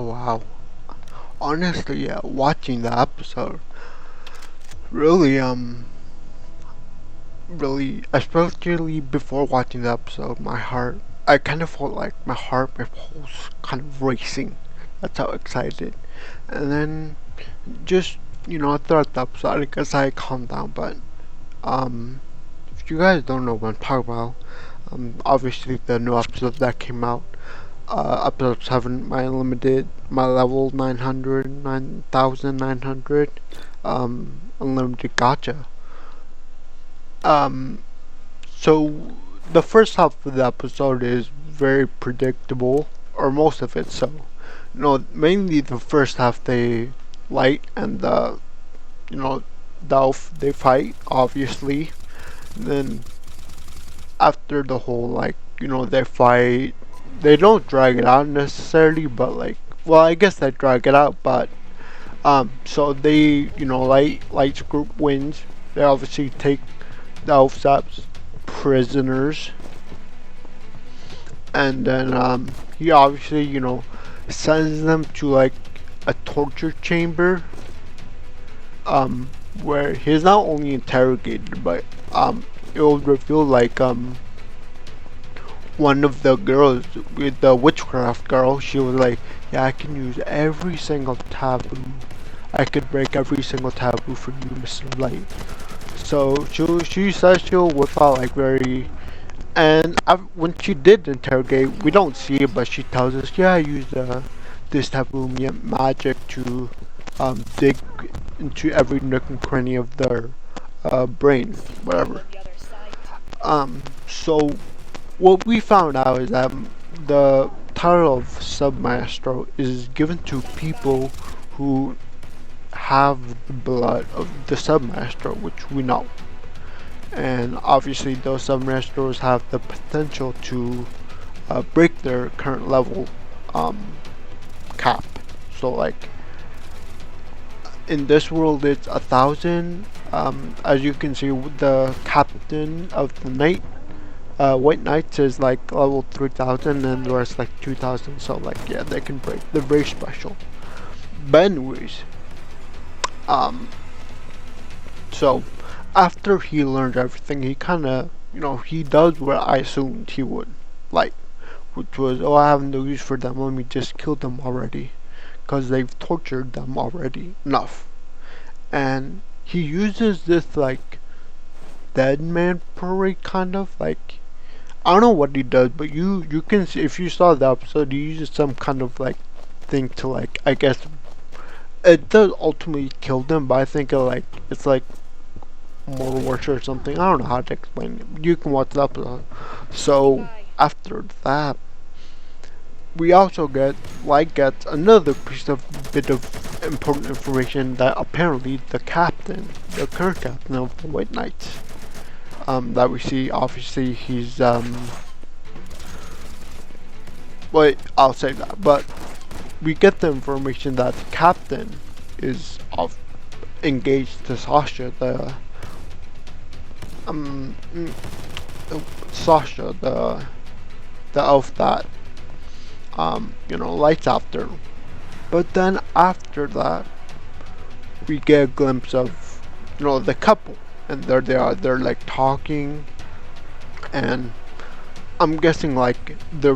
Wow. Honestly, yeah, watching the episode really, really, especially before watching the episode, I kind of felt like my pulse kind of racing. That's how excited. And then just, throughout the episode, I guess I calmed down, but, um, if you guys don't know what I'm talking about, obviously the new episode that came out, episode 7, my unlimited, my level 900, unlimited gacha. Um, so the first half of the episode is very predictable, or most of it so. Mainly the first half they light and you know, they fight, obviously. Then after the whole, they fight, they don't drag it out necessarily, but well, I guess they drag it out, but so they, Light's group wins. They obviously take the Elfsaps prisoners, and then he obviously, sends them to like a torture chamber, where he's not only interrogated, but it will reveal one of the girls, with the witchcraft girl, she was like, yeah, I can use every single taboo. I could break every single taboo for you, Mr. Light. So she says she'll whip out like very, and when she did interrogate, we don't see it, but she tells us, yeah, I used this taboo magic to dig into every nook and cranny of their brain, whatever. So what we found out is that the title of Submaestro is given to people who have the blood of the Submaestro, which we know. And obviously those Submaestros have the potential to break their current level cap. So like in this world it's 1,000. As you can see, the captain of the night, White Knights, is like level 3,000, and the rest like 2,000. So like, yeah, they can break. They're very special. But anyways, so after he learns everything, he kind of, he does what I assumed he would, like, which was, oh, I have no use for them. Let me just kill them already, because they've tortured them already enough. And he uses this like dead man parade, kind of like, I don't know what he does, but you can see, if you saw the episode, he uses some kind of like thing to, like, I guess it does ultimately kill them, but I think it's like more worship or something. I don't know how to explain it. You can watch the episode. So after that, we also gets another piece of bit of important information, that apparently the current captain of the White Knights, that we see, obviously he's wait, I'll say that, but we get the information that the captain is engaged to Sasha, um mm, Sasha, the elf that Lights after. But then after that, we get a glimpse of, the couple, and there they are. They're like talking, and I'm guessing like their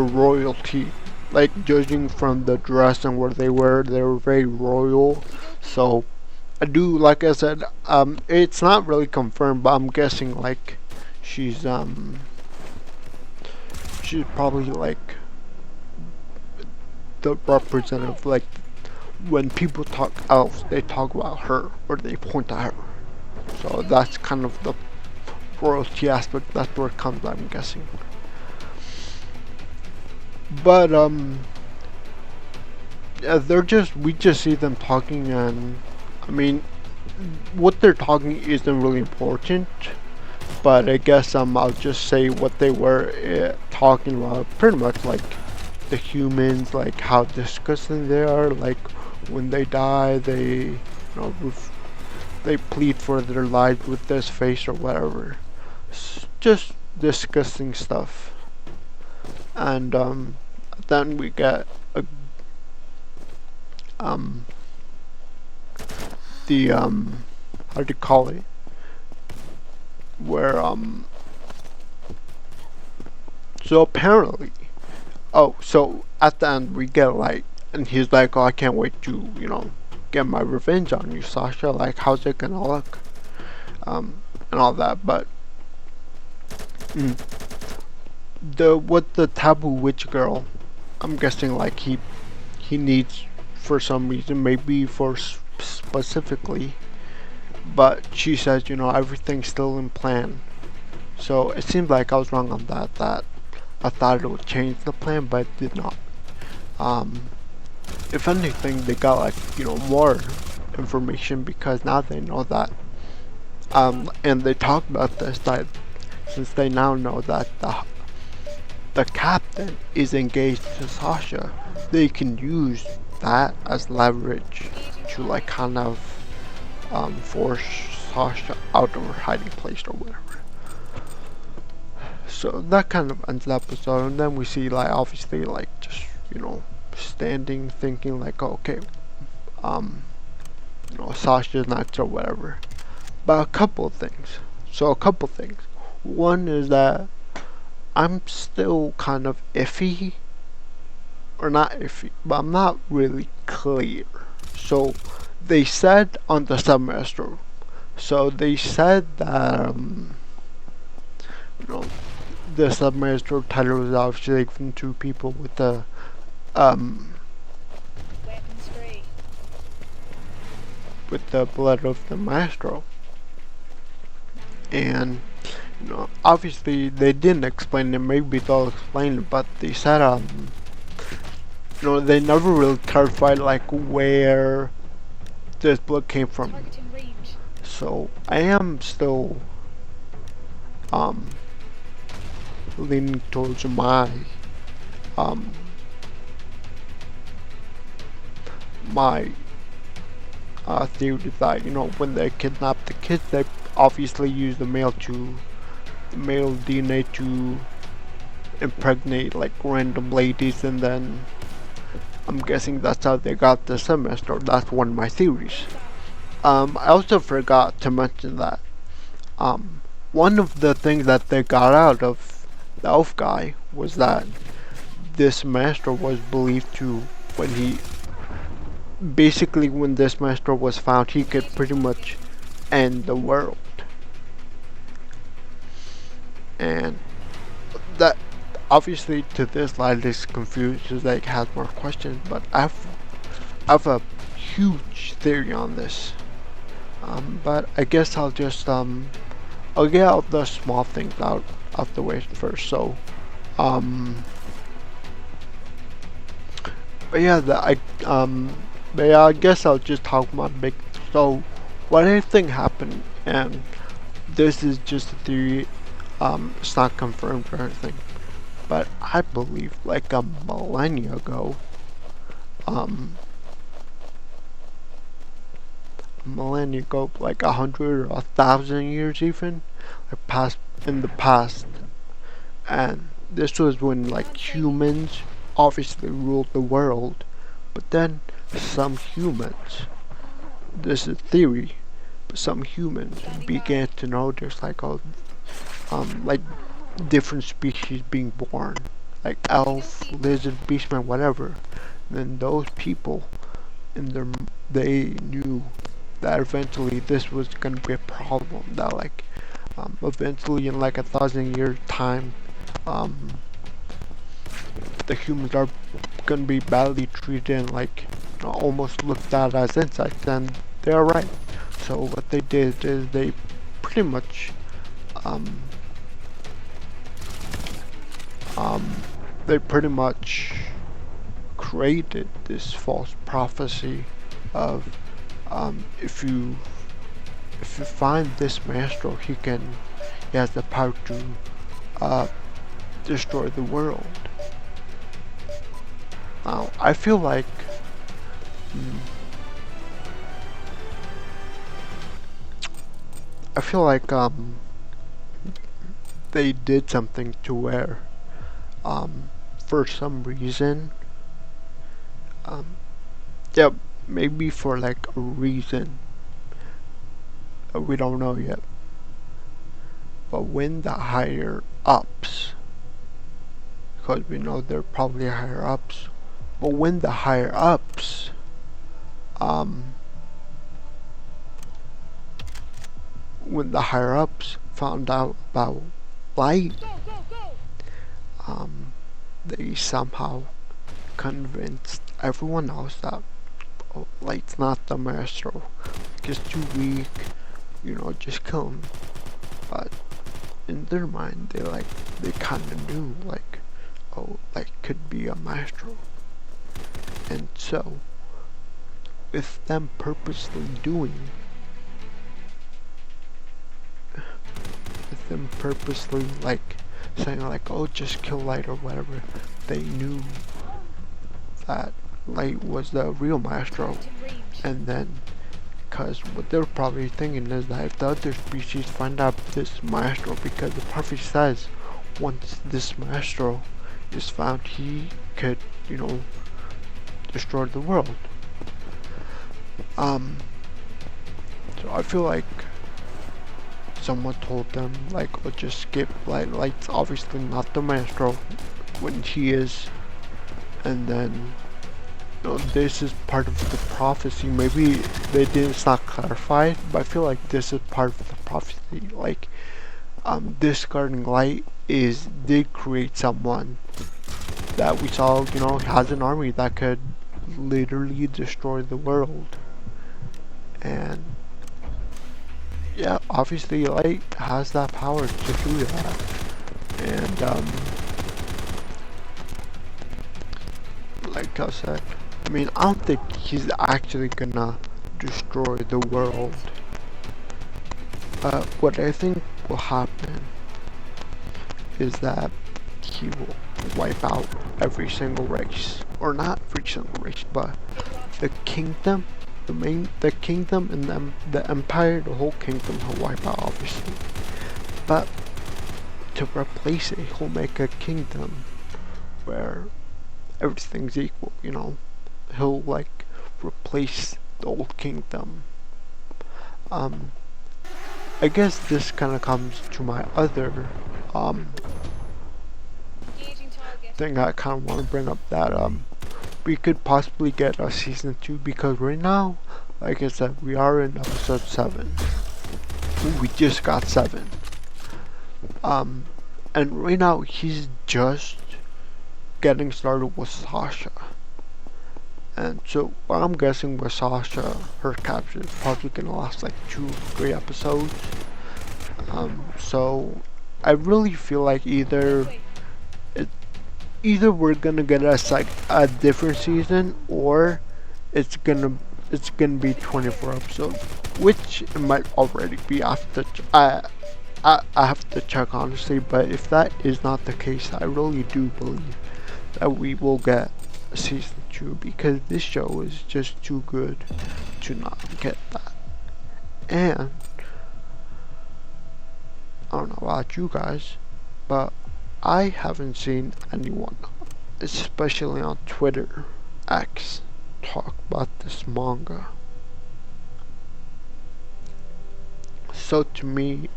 royalty, like judging from the dress and where they were, they were very royal. So I do, like I said, it's not really confirmed, but I'm guessing like she's she's probably like the representative, like when people talk elves, they talk about her, or they point at her. So that's kind of the royalty aspect. That's where it comes, I'm guessing. But yeah, we just see them talking, and I mean, what they're talking isn't really important. But I guess I'll just say what they were talking about. Pretty much like the humans, like how disgusting they are. Like when they die, they plead for their lives with this face or whatever. Just disgusting stuff. And then we get a um the how do you call it, where so apparently, oh, so at the end we get like, and he's like, oh, I can't wait to, get my revenge on you, Sasha, like how's it gonna look, and all that. But mm, the with the taboo witch girl, I'm guessing like he needs, for some reason, maybe for specifically, but she says, everything's still in plan. So it seems like I was wrong on that. That I thought it would change the plan, but it did not. Um, if anything, they got like more information, because now they know that. And they talked about this, that since they now know that the captain is engaged to Sasha, they can use that as leverage to like kind of force Sasha out of her hiding place or whatever. So that kind of ends the episode, and then we see like obviously like just standing thinking like, oh, okay, um Sasha's next or whatever. But a couple of things. So a couple things. One is that I'm still kind of iffy, or not iffy, but I'm not really clear. So they said on the semester, so they said that you know the submaster title was obviously given to people with the um with the blood of the maestro, and obviously they didn't explain it. Maybe they'll explain it, but they said they never really clarified like where this blood came from. So I am still um leaning towards um my theory that when they kidnap the kids, they obviously use the male DNA to impregnate like random ladies, and then I'm guessing that's how they got the semester. That's one of my theories. I also forgot to mention that one of the things that they got out of the elf guy was that this master was believed to, when he basically when this master was found, he could pretty much end the world. And that obviously to this light is confused, is like has more questions, but I have a huge theory on this. But I guess I'll just I'll get out the small things out of the way first. So but yeah, but yeah, I guess I'll just talk about big. So what I think happened, and this is just a theory, it's not confirmed or anything, but I believe like a millennia ago, like 100 or 1,000 years even, like past in the past, and this was when like humans obviously ruled the world, but then some humans, this is theory, but some humans began to know there's like like different species being born, like elf, lizard, beastman, whatever. And then those people in their they knew that eventually this was gonna be a problem. That like eventually in like 1,000 years time, the humans are gonna be badly treated and like almost looked at as insects, and they're right. So what they did is they pretty much um, they pretty much created this false prophecy of if you find this maestro, he has the power to destroy the world. Now I feel like mm, I feel like they did something to where for some reason um, yeah, maybe for like a reason that we don't know yet. But when the higher ups, because we know they're probably higher ups, but when the higher ups, um, when the higher ups found out about light, um, they somehow convinced everyone else that, oh, light's not the maestro, just too weak, just kill him. But in their mind, they kind of knew, like, oh, light could be a maestro. And so, with them purposely like saying like, oh, just kill light or whatever, they knew that light was the real maestro. And then, because what they're probably thinking is that if the other species find out this maestro, because the prophecy says once this maestro is found, he could, destroy the world. So I feel like someone told them, like, oh, just skip light. Light's obviously not the maestro when he is. And then, this is part of the prophecy. Maybe it's not clarified, but I feel like this is part of the prophecy. Like, discarding light did create someone that we saw, has an army that could literally destroy the world. And yeah, obviously light has that power to do that. And like I said, I mean, I don't think he's actually gonna destroy the world. What I think will happen is that he will wipe out every single race, or not every single race, but the kingdom, the kingdom and the empire, the whole kingdom he'll wipe out, obviously. But to replace it, he'll make a kingdom where everything's equal, He'll like replace the old kingdom. I guess this kind of comes to my other thing I kind of want to bring up, that we could possibly get a season 2, because right now, like I said, we are in episode 7. We just got 7. And right now he's just getting started with Sasha. And so what I'm guessing with Sasha, her capture is probably gonna last like 2 or 3 episodes. So I really feel like either we're gonna get us like a different season, or it's gonna be 24 episodes, which it might already be. I have to check honestly, but if that is not the case, I really do believe that we will get a season 2, because this show is just too good to not get that. And I don't know about you guys, but I haven't seen anyone, especially on Twitter, X, talk about this manga. So to me,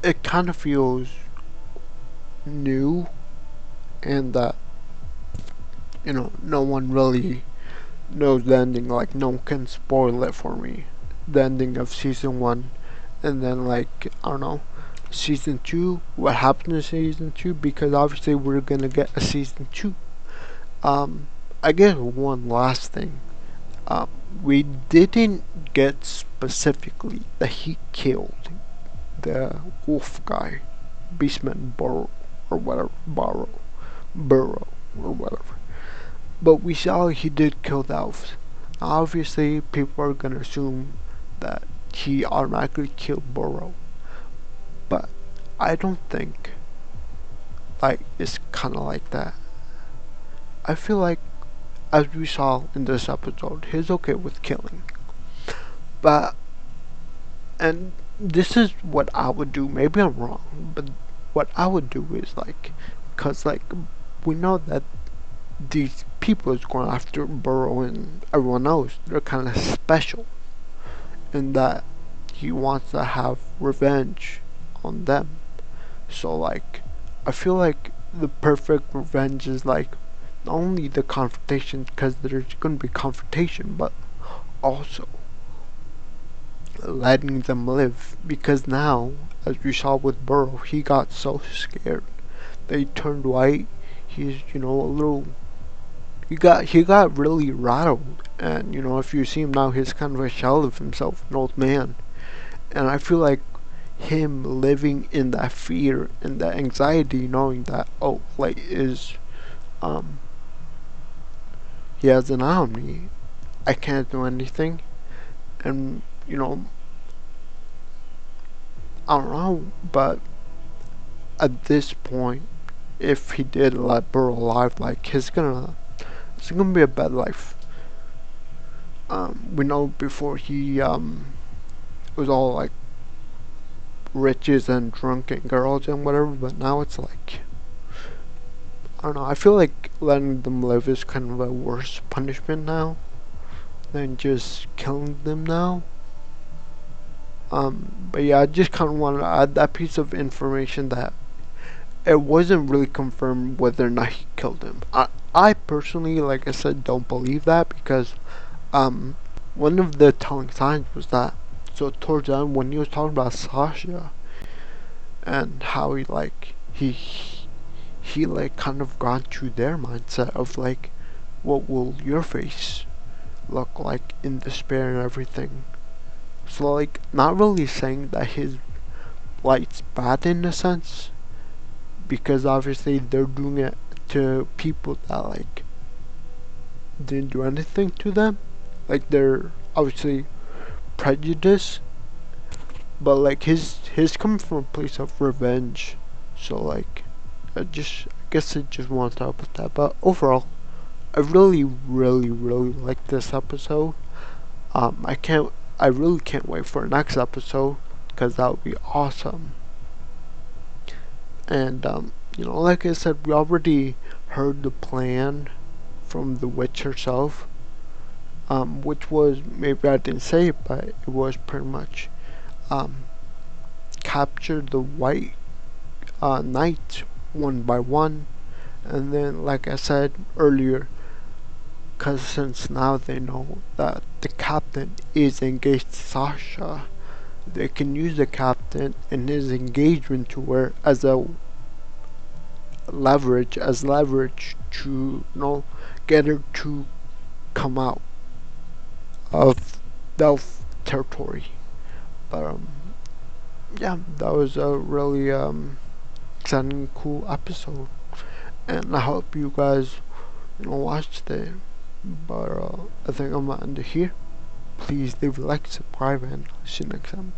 it kind of feels new, and that, no one really knows the ending. Like, no one can spoil it for me, the ending of season 1, and then, like, I don't know, season 2, what happened in season 2, because obviously we're gonna get a season 2. I guess one last thing, we didn't get specifically that he killed the wolf guy, Beastman Burrow, or whatever, Burrow, or whatever. But we saw he did kill the elves. Obviously, people are gonna assume that he automatically killed Burrow. But I don't think, like, it's kind of like that. I feel like, as we saw in this episode, he's okay with killing. But, and this is what I would do. Maybe I'm wrong, but what I would do is, like, cause like we know that these people is going after Burrow and everyone else. They're kind of special in that he wants to have revenge on them. So like, I feel like the perfect revenge is like not only the confrontation, because there's gonna be confrontation, but also letting them live. Because now, as we saw with Burrow, he got so scared that he turned white. He's a little. He got really rattled, and if you see him now, he's kind of a shell of himself, an old man. And I feel like him living in that fear and that anxiety, knowing that Light is um he has an eye on me, I can't do anything, and I don't know, but at this point, if he did let Burrow alive, like it's gonna be a bad life. We know before he was all like riches and drunken girls and whatever, but now it's like I don't know. I feel like letting them live is kind of a worse punishment now than just killing them now. But yeah, I just kind of want to add that piece of information that it wasn't really confirmed whether or not he killed him. I personally, like I said, don't believe that because um, one of the telling signs was that. So towards the end, when he was talking about Sasha and how he like kind of gone through their mindset of like, what will your face look like in despair and everything. So like, not really saying that his light's bad in a sense, because obviously they're doing it to people that like didn't do anything to them. Like they're obviously prejudiced, but like his coming from a place of revenge. So like, I guess I just want to talk about that. But overall, I really, really, really like this episode. I really can't wait for next episode because that would be awesome. And like I said, we already heard the plan from the witch herself, which was, maybe I didn't say it, but it was pretty much um, capture the white knights one by one, and then, like I said earlier, because since now they know that the captain is engaged to Sasha, they can use the captain and his engagement to her as a leverage to get her to come out of Delph territory. But yeah, that was a really exciting, cool episode, and I hope you guys watched it. But I think I'm gonna end it here. Please leave a like, subscribe, and see you next time.